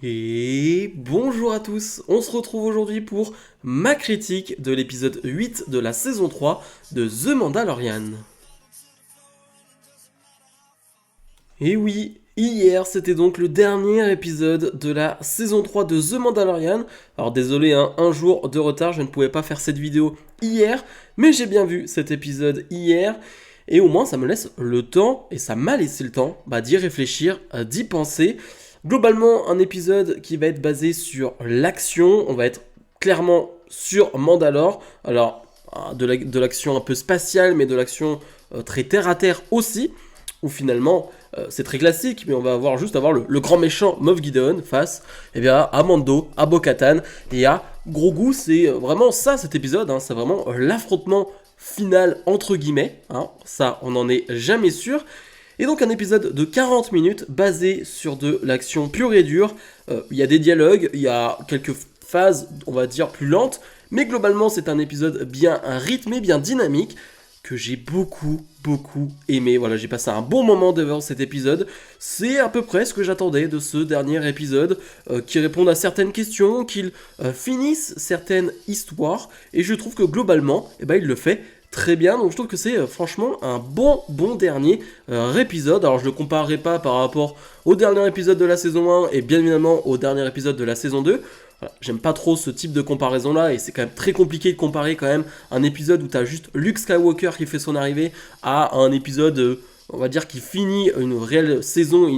Et bonjour à tous, on se retrouve aujourd'hui pour ma critique de l'épisode 8 de la saison 3 de The Mandalorian. Et oui, hier c'était donc le dernier épisode de la saison 3 de The Mandalorian. Alors désolé, un jour de retard, je ne pouvais pas faire cette vidéo hier, mais j'ai bien vu cet épisode hier. Et au moins ça me laisse le temps, et ça m'a laissé le temps d'y réfléchir, d'y penser. Globalement, un épisode qui va être basé sur l'action. On va être clairement sur Mandalore. Alors, de l'action un peu spatiale, mais de l'action très terre-à-terre aussi. Où finalement, c'est très classique, mais on va avoir le grand méchant Moff Gideon face à Mando, à Bo-Katan et à Grogu. C'est vraiment ça cet épisode, c'est vraiment l'affrontement final entre guillemets. Ça, on n'en est jamais sûr. Et donc un épisode de 40 minutes basé sur de l'action pure et dure. Il y a des dialogues, il y a quelques phases, on va dire, plus lentes. Mais globalement, c'est un épisode bien rythmé, bien dynamique, que j'ai beaucoup aimé. Voilà, j'ai passé un bon moment devant cet épisode. C'est à peu près ce que j'attendais de ce dernier épisode, qui réponde à certaines questions, qu'il finisse certaines histoires. Et je trouve que globalement, il le fait très bien, donc je trouve que c'est franchement un bon dernier épisode. Alors je ne le comparerai pas par rapport au dernier épisode de la saison 1 et bien évidemment au dernier épisode de la saison 2. Voilà, j'aime pas trop ce type de comparaison là, et c'est quand même très compliqué de comparer quand même un épisode où t'as juste Luke Skywalker qui fait son arrivée à un épisode, on va dire, qui finit une réelle saison.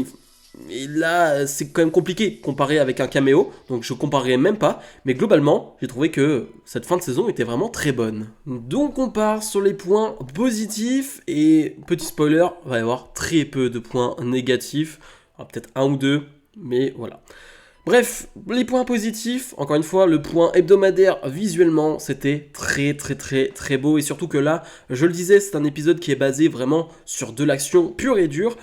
Et là, c'est quand même compliqué comparé avec un caméo, donc je comparerai même pas. Mais globalement, j'ai trouvé que cette fin de saison était vraiment très bonne. Donc on part sur les points positifs, et petit spoiler, il va y avoir très peu de points négatifs. Alors, peut-être un ou deux, mais voilà. Bref, les points positifs, encore une fois, le point hebdomadaire visuellement, c'était très beau. Et surtout que là, je le disais, c'est un épisode qui est basé vraiment sur de l'action pure et dure.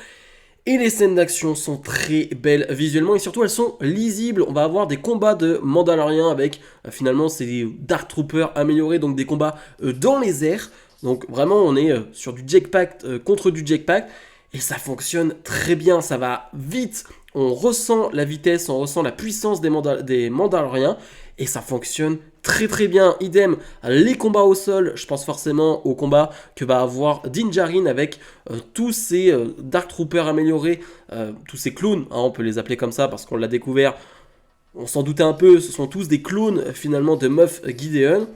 Et les scènes d'action sont très belles visuellement, et surtout elles sont lisibles. On va avoir des combats de Mandaloriens avec finalement ces Dark Troopers améliorés, donc des combats dans les airs. Donc vraiment on est sur du jetpack contre du jetpack, et ça fonctionne très bien, ça va vite. On ressent la vitesse, on ressent la puissance des Mandaloriens, et ça fonctionne très bien. Idem, les combats au sol, je pense forcément au combat que va avoir Din Djarin avec tous ces Dark Troopers améliorés, tous ces clones, on peut les appeler comme ça parce qu'on l'a découvert, on s'en doutait un peu, ce sont tous des clones finalement de Moff Gideon.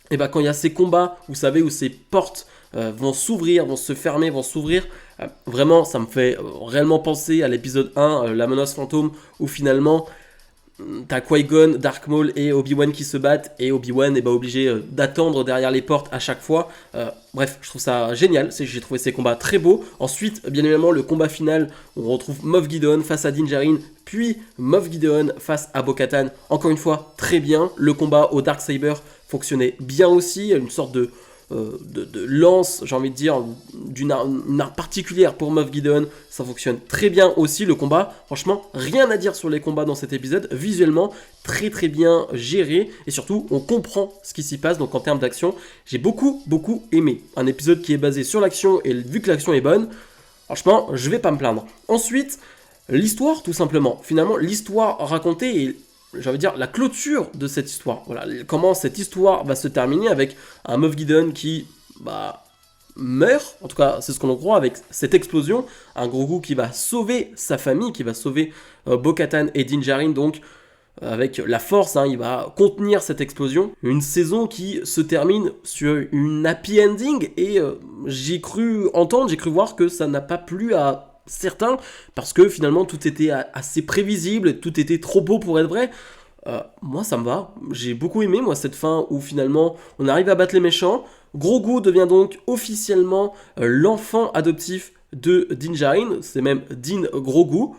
Et quand il y a ces combats, vous savez, où ces portes vont s'ouvrir, vont se fermer, vont s'ouvrir, vraiment ça me fait réellement penser à l'épisode 1, la menace fantôme, où finalement t'as Qui-Gon, Dark Maul et Obi-Wan qui se battent, et Obi-Wan est obligé d'attendre derrière les portes à chaque fois. Bref, je trouve ça génial, j'ai trouvé ces combats très beaux. Ensuite, bien évidemment, le combat final, on retrouve Moff Gideon face à Din Djarin, puis Moff Gideon face à Bo-Katan. Encore une fois, très bien. Le combat au Darksaber fonctionnait bien aussi, une sorte de lance, j'ai envie de dire, d'une arme particulière pour Moff Gideon, ça fonctionne très bien aussi. Le combat, franchement, rien à dire sur les combats dans cet épisode, visuellement, très bien géré, et surtout, on comprend ce qui s'y passe, donc en termes d'action, j'ai beaucoup aimé. Un épisode qui est basé sur l'action, et vu que l'action est bonne, franchement, je vais pas me plaindre. Ensuite, l'histoire, tout simplement. Finalement, l'histoire racontée est, j'ai envie de dire, la clôture de cette histoire. Voilà, comment cette histoire va se terminer avec un Moff Gideon qui meurt, en tout cas c'est ce qu'on en croit, avec cette explosion, un Grogu qui va sauver sa famille, qui va sauver Bo-Katan et Din Djarin, donc avec la force, il va contenir cette explosion. Une saison qui se termine sur une happy ending, et j'ai cru entendre, j'ai cru voir que ça n'a pas plu à certains, parce que finalement tout était assez prévisible, tout était trop beau pour être vrai. Moi ça me va, j'ai beaucoup aimé cette fin où finalement on arrive à battre les méchants. Grogu devient donc officiellement l'enfant adoptif de Din Djarin, c'est même Din Grogu.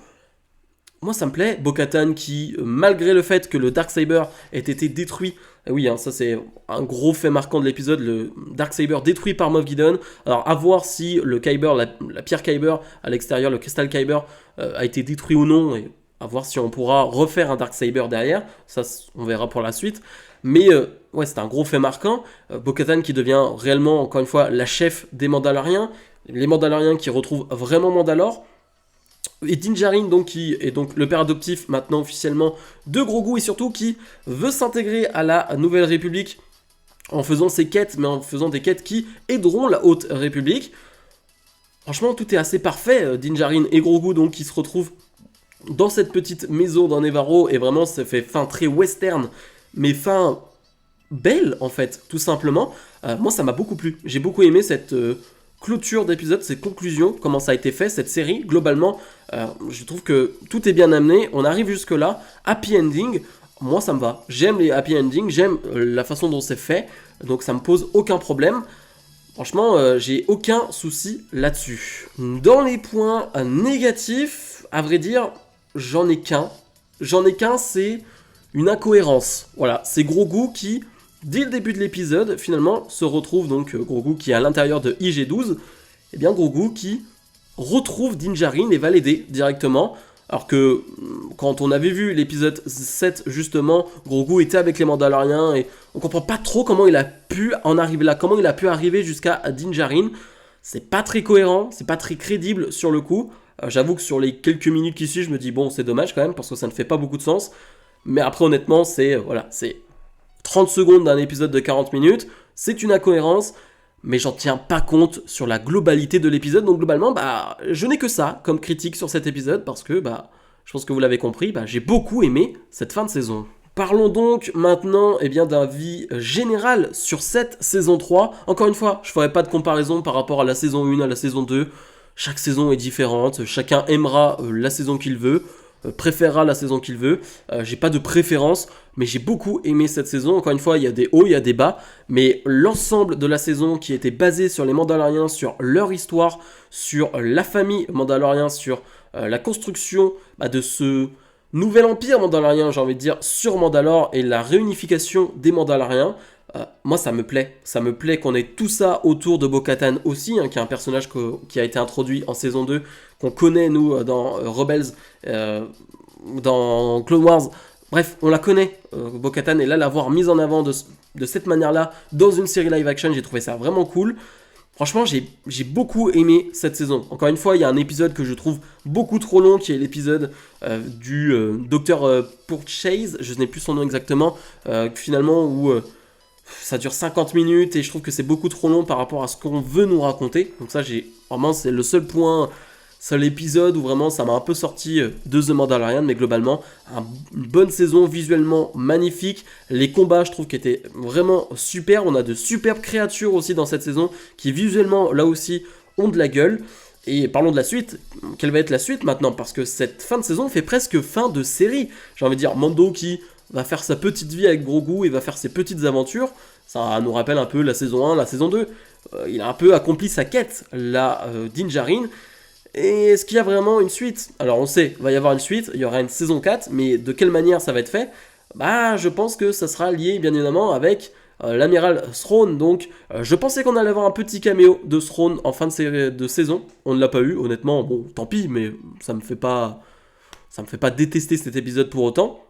Moi ça me plaît. Bo-Katan qui, malgré le fait que le Darksaber ait été détruit, oui, ça c'est un gros fait marquant de l'épisode, le Darksaber détruit par Moff Gideon. Alors à voir si le Kyber, la pierre Kyber à l'extérieur, le cristal Kyber, a été détruit ou non, et à voir si on pourra refaire un Darksaber derrière, ça on verra pour la suite. Mais ouais, c'est un gros fait marquant. Bo-Katan qui devient réellement, encore une fois, la chef des Mandaloriens, les Mandaloriens qui retrouvent vraiment Mandalore. Et Din Djarin, donc, qui est donc le père adoptif maintenant officiellement de Grogu, et surtout qui veut s'intégrer à la Nouvelle République en faisant ses quêtes, mais en faisant des quêtes qui aideront la Haute République. Franchement, tout est assez parfait. Din Djarin et Grogu, donc, qui se retrouvent dans cette petite maison dans Nevarro, et vraiment, ça fait fin très western, mais fin belle, en fait, tout simplement. Moi, ça m'a beaucoup plu. J'ai beaucoup aimé cette clôture d'épisode, cette conclusion, comment ça a été fait, cette série. Globalement, je trouve que tout est bien amené. On arrive jusque-là. Happy ending. Moi, ça me va. J'aime les happy endings. J'aime la façon dont c'est fait. Donc, ça me pose aucun problème. Franchement, j'ai aucun souci là-dessus. Dans les points négatifs, à vrai dire, j'en ai qu'un. C'est une incohérence. Voilà, c'est Grogu qui, dès le début de l'épisode, finalement, se retrouve donc Grogu qui est à l'intérieur de IG-12, et bien Grogu qui retrouve Din Djarin et va l'aider directement. Alors que quand on avait vu l'épisode 7, justement, Grogu était avec les Mandaloriens et on comprend pas trop comment il a pu en arriver là, comment il a pu arriver jusqu'à Din Djarin. C'est pas très cohérent, c'est pas très crédible sur le coup. J'avoue que sur les quelques minutes qui suivent, je me dis bon, c'est dommage quand même parce que ça ne fait pas beaucoup de sens. Mais après, honnêtement, c'est 30 secondes d'un épisode de 40 minutes, c'est une incohérence, mais j'en tiens pas compte sur la globalité de l'épisode. Donc globalement, je n'ai que ça comme critique sur cet épisode, parce que, je pense que vous l'avez compris, j'ai beaucoup aimé cette fin de saison. Parlons donc maintenant d'un avis général sur cette saison 3. Encore une fois, je ne ferai pas de comparaison par rapport à la saison 1, à la saison 2. Chaque saison est différente, chacun aimera la saison qu'il veut, préférera la saison qu'il veut. J'ai pas de préférence, mais j'ai beaucoup aimé cette saison. Encore une fois, il y a des hauts, il y a des bas, mais l'ensemble de la saison qui était basée sur les Mandaloriens, sur leur histoire, sur la famille Mandalorien, sur la construction de ce nouvel empire Mandalorien, j'ai envie de dire, sur Mandalore, et la réunification des Mandaloriens, moi ça me plaît qu'on ait tout ça autour de Bo-Katan aussi, qui est un personnage qui a été introduit en saison 2, qu'on connaît nous dans Rebels, dans Clone Wars, bref on la connaît, Bo-Katan, et là l'avoir mise en avant de cette manière-là dans une série live action, j'ai trouvé ça vraiment cool. Franchement, j'ai beaucoup aimé cette saison. Encore une fois, il y a un épisode que je trouve beaucoup trop long, qui est l'épisode du Dr. Purchase, je n'ai plus son nom exactement, finalement, où ça dure 50 minutes, et je trouve que c'est beaucoup trop long par rapport à ce qu'on veut nous raconter. Donc ça, vraiment, c'est le seul épisode où vraiment ça m'a un peu sorti de The Mandalorian, mais globalement, une bonne saison, visuellement magnifique. Les combats, je trouve qu'ils étaient vraiment super. On a de superbes créatures aussi dans cette saison, qui visuellement, là aussi, ont de la gueule. Et parlons de la suite. Quelle va être la suite maintenant? Parce que cette fin de saison fait presque fin de série. J'ai envie de dire, Mando qui va faire sa petite vie avec Grogu et va faire ses petites aventures. Ça nous rappelle un peu la saison 1, la saison 2. Il a un peu accompli sa quête, là, Din Djarin. Et est-ce qu'il y a vraiment une suite? Alors on sait, il va y avoir une suite, il y aura une saison 4, mais de quelle manière ça va être fait? Je pense que ça sera lié bien évidemment avec l'amiral Thrawn. Donc je pensais qu'on allait avoir un petit caméo de Thrawn en fin de saison. On ne l'a pas eu, honnêtement, bon tant pis, mais ça me fait pas détester cet épisode pour autant.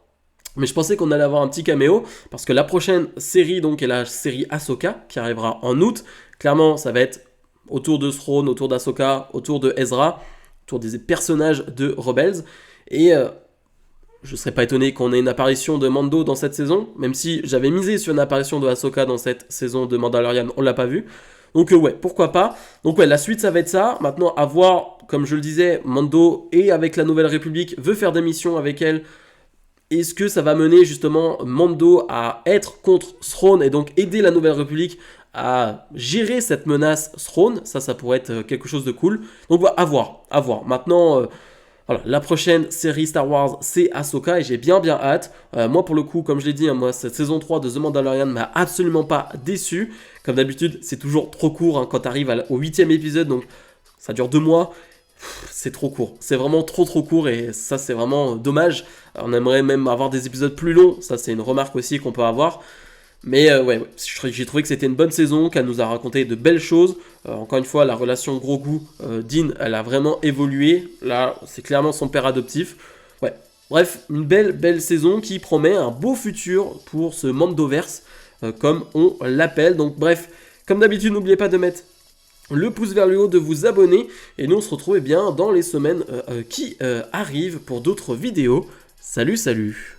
Mais je pensais qu'on allait avoir un petit caméo, parce que la prochaine série donc est la série Ahsoka, qui arrivera en août. Clairement ça va être autour de Thrawn, autour d'Ahsoka, autour de Ezra, autour des personnages de Rebels. Et je ne serais pas étonné qu'on ait une apparition de Mando dans cette saison, même si j'avais misé sur une apparition de Ahsoka dans cette saison de Mandalorian, on l'a pas vu. Donc ouais, pourquoi pas. Donc ouais, la suite ça va être ça. Maintenant, à voir, comme je le disais, Mando et avec la Nouvelle République veut faire des missions avec elle. Est-ce que ça va mener justement Mando à être contre Thrawn et donc aider la Nouvelle République à gérer cette menace Thrawn? Ça pourrait être quelque chose de cool. Donc à voir. Maintenant, voilà, la prochaine série Star Wars, c'est Ahsoka, et j'ai bien hâte. Moi pour le coup, comme je l'ai dit, moi cette saison 3 de The Mandalorian m'a absolument pas déçu. Comme d'habitude, c'est toujours trop court quand tu arrives au 8e épisode, donc ça dure 2 mois. C'est trop court, c'est vraiment trop court, et ça c'est vraiment dommage. On aimerait même avoir des épisodes plus longs, ça c'est une remarque aussi qu'on peut avoir. Mais ouais, j'ai trouvé que c'était une bonne saison, qu'elle nous a raconté de belles choses. Encore une fois, la relation Grogu-Din, elle a vraiment évolué. Là, c'est clairement son père adoptif. Ouais, bref, une belle saison qui promet un beau futur pour ce Mandoverse, comme on l'appelle. Donc bref, comme d'habitude, n'oubliez pas de mettre le pouce vers le haut, de vous abonner. Et nous on se retrouve bien dans les semaines qui arrivent pour d'autres vidéos. Salut, salut!